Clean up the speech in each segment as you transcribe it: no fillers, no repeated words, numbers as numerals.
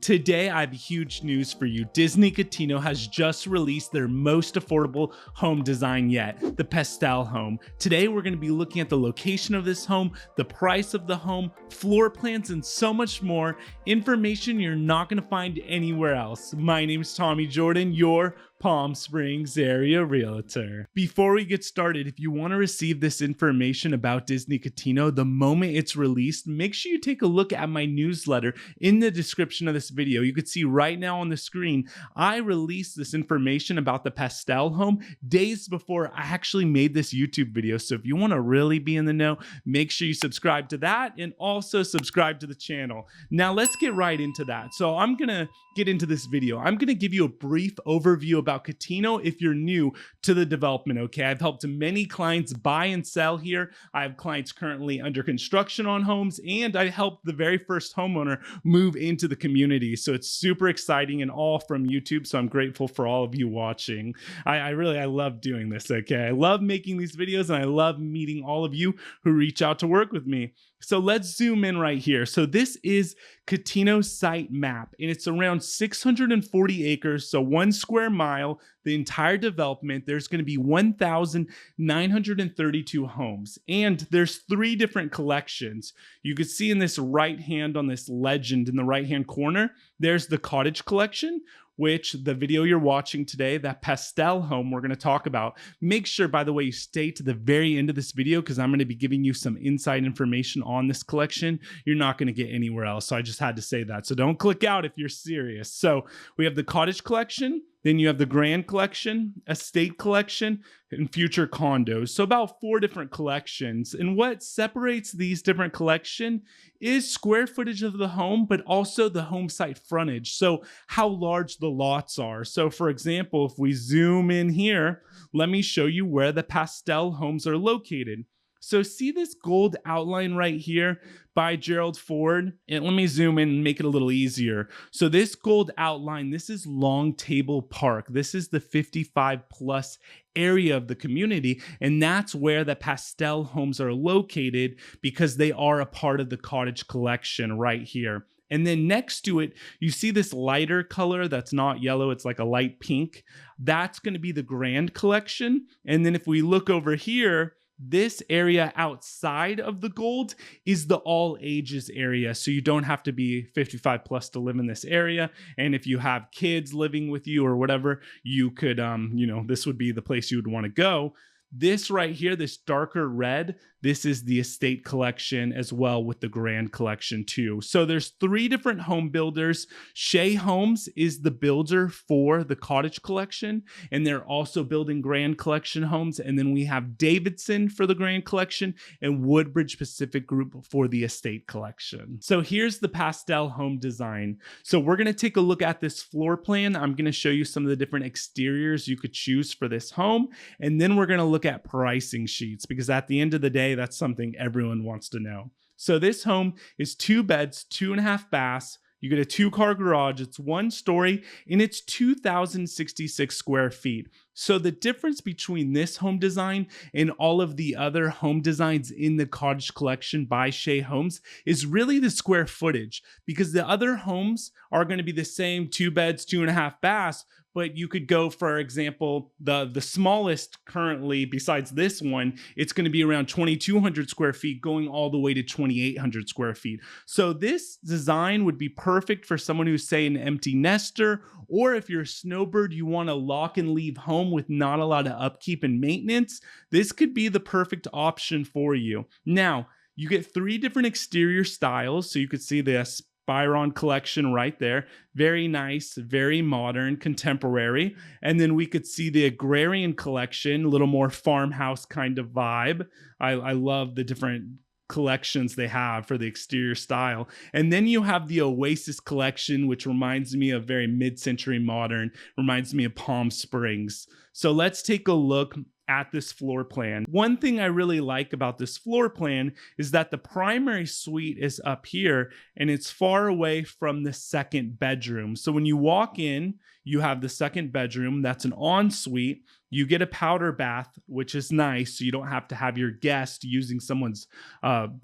Today, I have huge news for you. Disney Cotino has just released their most affordable home design yet, the Pastel home. Today, we're going to be looking at the location of this home, the price of the home, floor plans, and so much more information you're not going to find anywhere else. My name is Tommy Jordan, your Palm Springs area realtor. Before we get started, if you want to receive this information about Disney Cotino the moment it's released, make sure you take a look at my newsletter in the description of this video. You can see right now on the screen, I released this information about the Pastel home days before I actually made this YouTube video. So if you want to really be in the know, make sure you subscribe to that and also subscribe to the channel. Now let's get right into that. So I'm going to get into this video. I'm going to give you a brief overview about Cotino if you're new to the development, okay? I've helped many clients buy and sell here. I have clients currently under construction on homes, and I helped the very first homeowner move into the community. So it's super exciting and all from YouTube. So I'm grateful for all of you watching. I love doing this, okay? I love making these videos and I love meeting all of you who reach out to work with me. So let's zoom in right here. So this is Cotino's site map, and it's around 640 acres, so 1 square mile, the entire development. There's going to be 1,932 homes, and there's 3 different collections. You can see in this right hand on this legend in the right hand corner, there's the cottage collection, which the video you're watching today, that Pastel home we're going to talk about. Make sure, by the way, you stay to the very end of this video because I'm going to be giving you some inside information on this collection you're not going to get anywhere else. So I just had to say that. So don't click out if you're serious. So we have the cottage collection, then you have the grand collection, estate collection, and future condos. So about 4 different collections. And what separates these different collections is square footage of the home, but also the home site frontage. So how large the lots are. So for example, if we zoom in here, let me show you where the Pastel homes are located. So see this gold outline right here by Gerald Ford? And let me zoom in and make it a little easier. So this gold outline, this is Long Table Park. This is the 55 plus area of the community. And that's where the Pastel homes are located because they are a part of the cottage collection right here. And then next to it, you see this lighter color that's not yellow, it's like a light pink. That's going to be the grand collection. And then if we look over here, this area outside of the gold is the all ages area. So you don't have to be 55 plus to live in this area. And if you have kids living with you or whatever, you could, this would be the place you would want to go. This right here, this darker red, this is the estate collection as well with the grand collection too. So there's 3 different home builders. Shea Homes is the builder for the cottage collection, and they're also building grand collection homes. And then we have Davidson for the grand collection and Woodbridge Pacific Group for the estate collection. So here's the Pastel home design. So we're going to take a look at this floor plan. I'm going to show you some of the different exteriors you could choose for this home. And then we're going to look at pricing sheets because at the end of the day, that's something everyone wants to know. So this home is 2 beds, 2.5 baths. You get a 2-car garage. It's 1 story and it's 2,066 square feet. So the difference between this home design and all of the other home designs in the cottage collection by Shea Homes is really the square footage, because the other homes are going to be the same 2 beds, 2.5 baths, but you could go, for example, the smallest currently besides this one, it's going to be around 2,200 square feet going all the way to 2,800 square feet. So this design would be perfect for someone who's, say, an empty nester, or if you're a snowbird, you want to lock and leave home with not a lot of upkeep and maintenance. This could be the perfect option for you. Now, you get 3 different exterior styles. So you could see this Byron collection right there. Very nice, very modern, contemporary. And then we could see the agrarian collection, a little more farmhouse kind of vibe. I love the different collections they have for the exterior style. And then you have the Oasis collection, which reminds me of very mid-century modern, reminds me of Palm Springs. So let's take a look at this floor plan. One thing I really like about this floor plan is that the primary suite is up here and it's far away from the second bedroom. So when you walk in, you have the second bedroom, that's an ensuite. You get a powder bath, which is nice, so you don't have to have your guest using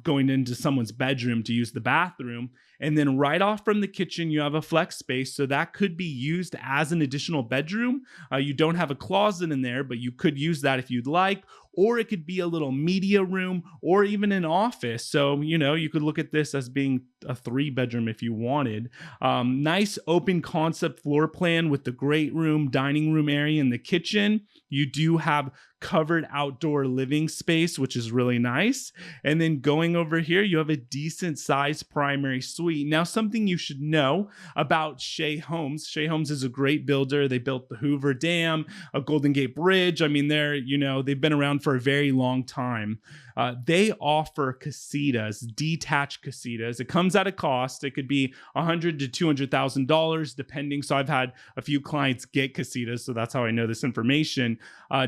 going into someone's bedroom to use the bathroom. And then right off from the kitchen, you have a flex space. So that could be used as an additional bedroom. You don't have a closet in there, but you could use that if you'd like. Or it could be a little media room or even an office. So, you could look at this as being a 3-bedroom if you wanted. Nice open concept floor plan with the great room, dining room area, and the kitchen. You do have covered outdoor living space, which is really nice. And then going over here, you have a decent sized primary suite. Now, something you should know about Shea Homes. Shea Homes is a great builder. They built the Hoover Dam, a Golden Gate Bridge. I mean, they've been around for a very long time. They offer casitas, detached casitas. It comes at a cost. It could be $100,000 to $200,000 depending. So I've had a few clients get casitas, so that's how I know this information.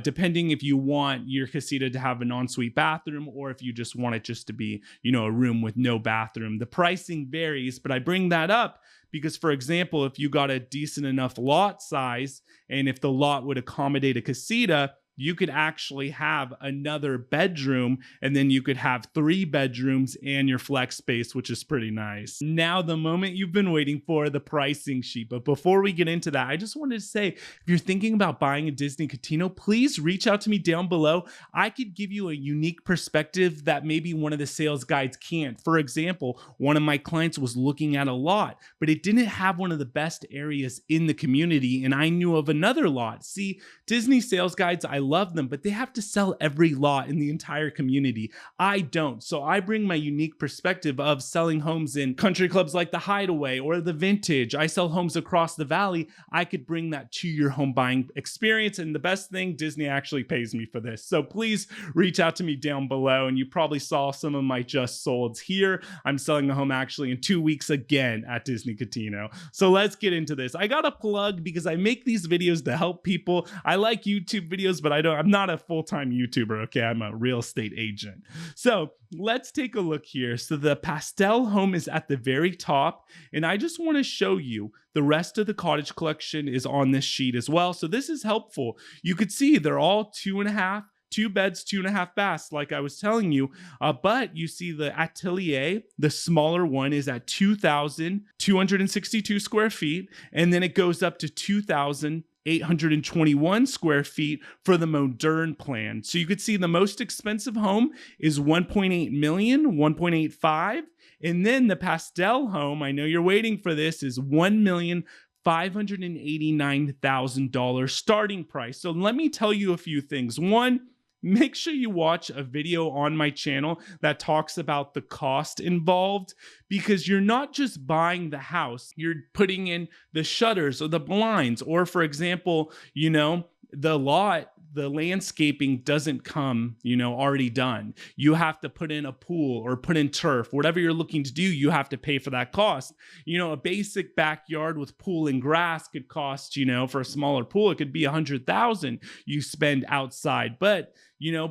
Depending if you want your casita to have an ensuite bathroom or if you just want it just to be, a room with no bathroom. The pricing varies, but I bring that up because, for example, if you got a decent enough lot size and if the lot would accommodate a casita, you could actually have another bedroom and then you could have 3 bedrooms and your flex space, which is pretty nice. Now, the moment you've been waiting for, the pricing sheet. But before we get into that, I just wanted to say, if you're thinking about buying a Disney Cotino, please reach out to me down below. I could give you a unique perspective that maybe one of the sales guides can't. For example, one of my clients was looking at a lot, but it didn't have one of the best areas in the community, and I knew of another lot. See, Disney sales guides, I love them, but they have to sell every lot in the entire community. I don't. So I bring my unique perspective of selling homes in country clubs like the Hideaway or the Vintage. I sell homes across the valley. I could bring that to your home buying experience. And the best thing, Disney actually pays me for this. So please reach out to me down below. And you probably saw some of my just solds here. I'm selling the home actually in 2 weeks again at Disney Cotino. So let's get into this. I got a plug because I make these videos to help people. I like YouTube videos, but I'm not a full-time YouTuber, okay? I'm a real estate agent. So let's take a look here. So the Pastel home is at the very top, and I just want to show you the rest of the cottage collection is on this sheet as well. So this is helpful. You could see they're all 2.5, 2 beds, 2.5 baths, like I was telling you. But you see the Atelier, the smaller one, is at 2,262 square feet, and then it goes up to 2,821 square feet for the modern plan. So you could see the most expensive home is 1.8 million, 1.85. And then the Pastel home, I know you're waiting for this, is $1,589,000 starting price. So let me tell you a few things. One, make sure you watch a video on my channel that talks about the cost involved, because you're not just buying the house, you're putting in the shutters or the blinds, or for example, the lot, the landscaping doesn't come, already done. You have to put in a pool or put in turf. Whatever you're looking to do, you have to pay for that cost. A basic backyard with pool and grass could cost, for a smaller pool, it could be $100,000 you spend outside. But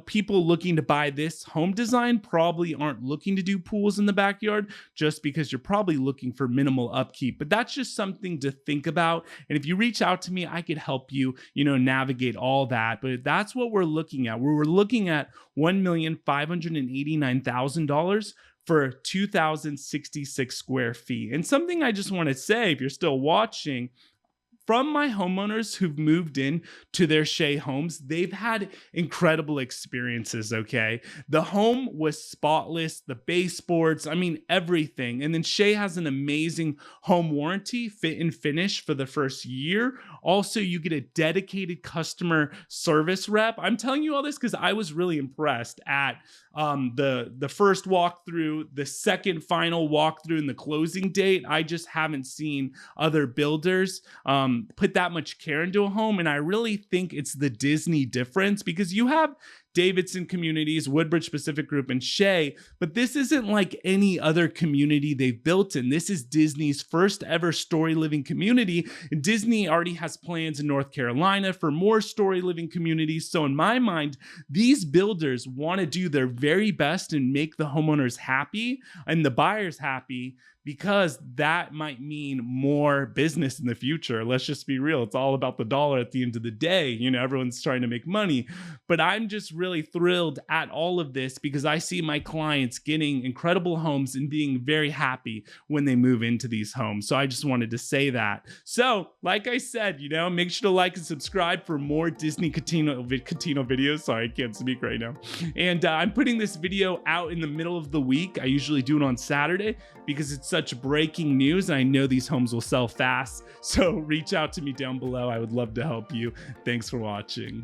people looking to buy this home design probably aren't looking to do pools in the backyard, just because you're probably looking for minimal upkeep. But that's just something to think about. And if you reach out to me, I could help you, navigate all that. But that's what we're looking at. We're looking at $1,589,000 for 2,066 square feet. And something I just want to say, if you're still watching, from my homeowners who've moved in to their Shea homes, they've had incredible experiences, okay? The home was spotless, the baseboards, everything. And then Shea has an amazing home warranty, fit and finish for the first year. Also, you get a dedicated customer service rep. I'm telling you all this because I was really impressed at the first walkthrough, the second final walkthrough, and the closing date. I just haven't seen other builders put that much care into a home. And I really think it's the Disney difference, because you have Davidson Communities, Woodbridge Pacific Group, and Shea. But this isn't like any other community they've built in. This is Disney's first ever Story Living community. And Disney already has plans in North Carolina for more Story Living communities. So in my mind, these builders want to do their very best and make the homeowners happy and the buyers happy, because that might mean more business in the future. Let's just be real. It's all about the dollar at the end of the day. You know, everyone's trying to make money. But I'm just really thrilled at all of this because I see my clients getting incredible homes and being very happy when they move into these homes. So I just wanted to say that. So, like I said, you know, make sure to like and subscribe for more Disney Cotino videos. Sorry, I can't speak right now. And I'm putting this video out in the middle of the week. I usually do it on Saturday because it's such breaking news. And I know these homes will sell fast. So reach out to me down below. I would love to help you. Thanks for watching.